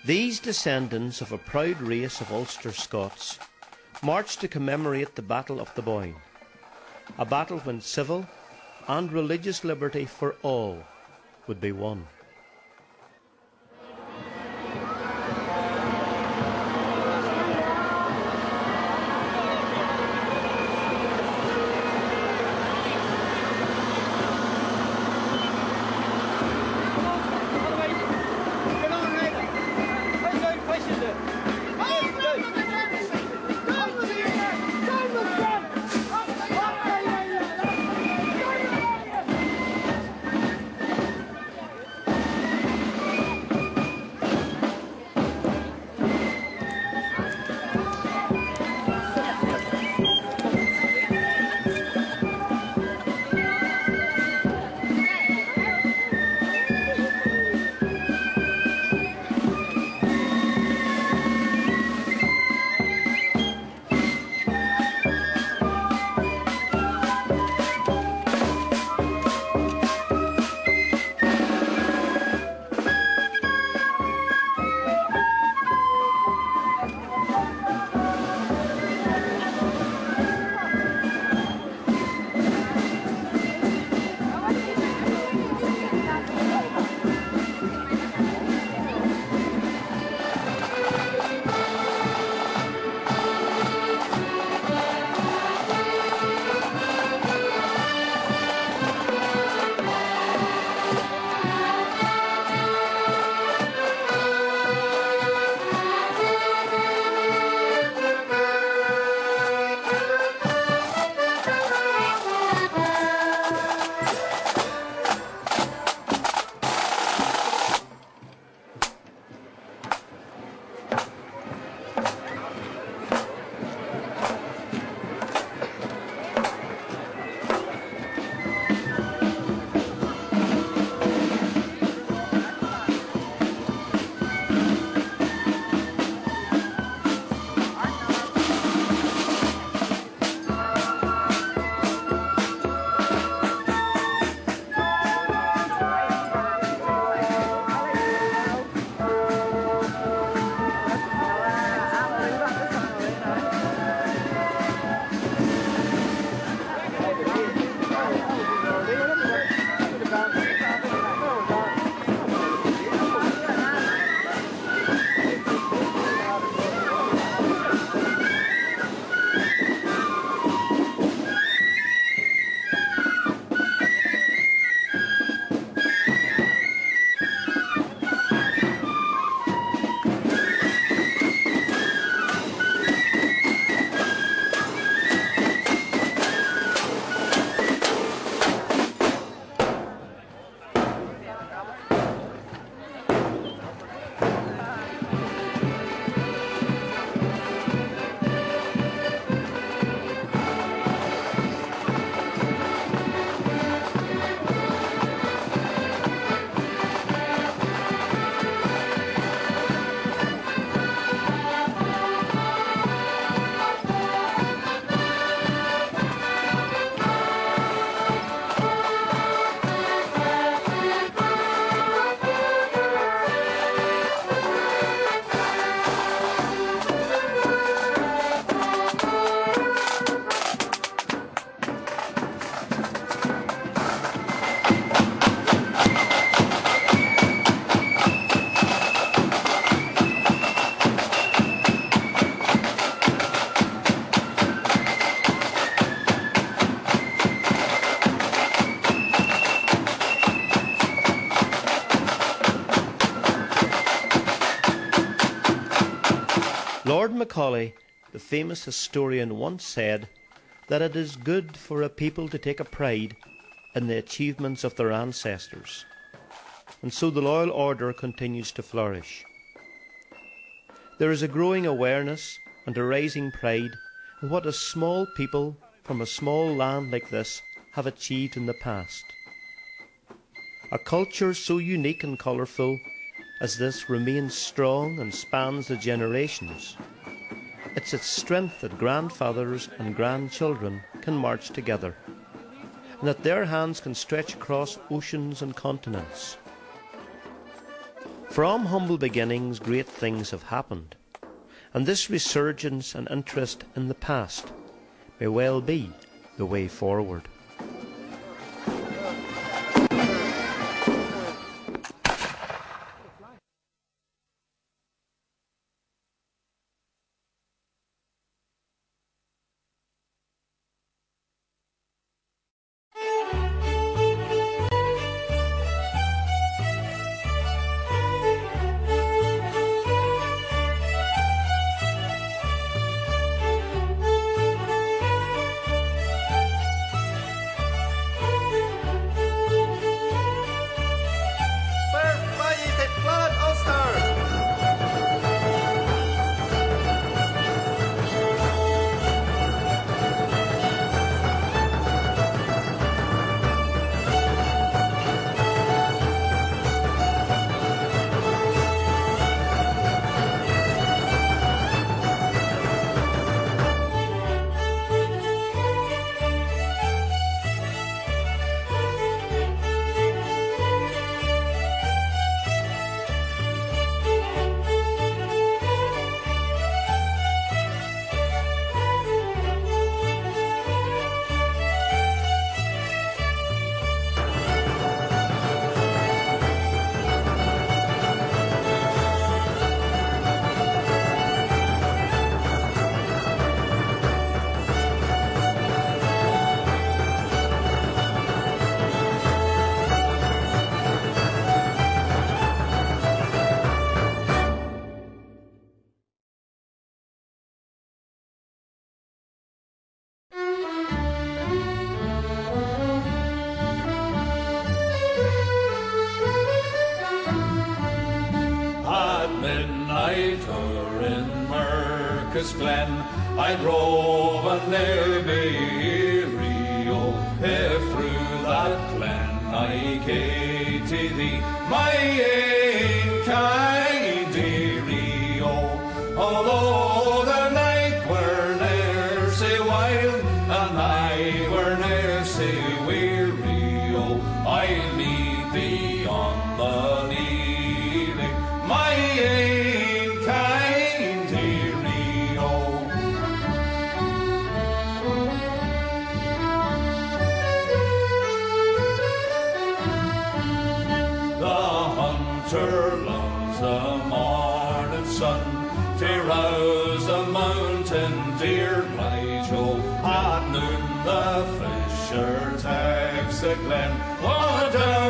These descendants of a proud race of Ulster-Scots marched to commemorate the Battle of the Boyne, a battle when civil and religious liberty for all would be won. Lord Macaulay, the famous historian, once said that it is good for a people to take a pride in the achievements of their ancestors, and so the loyal order continues to flourish. There is a growing awareness and a rising pride in what a small people from a small land like this have achieved in the past. A culture so unique and colourful as this remains strong and spans the generations. It's its strength that grandfathers and grandchildren can march together, and that their hands can stretch across oceans and continents. From humble beginnings great things have happened, and this resurgence and interest in the past may well be the way forward. Glen, I'd rove and ne'er be weary-o. If through that glen I came to thee, my ain kind dearie-o. Although the night were ne'er sae wild, and I were ne'er sae weary-o, I'll meet thee on the leaving, my ain kind dearie-o. Hunter loves the morning sun to rouse the mountain deer light-o. At noon the fisher takes the glen, what a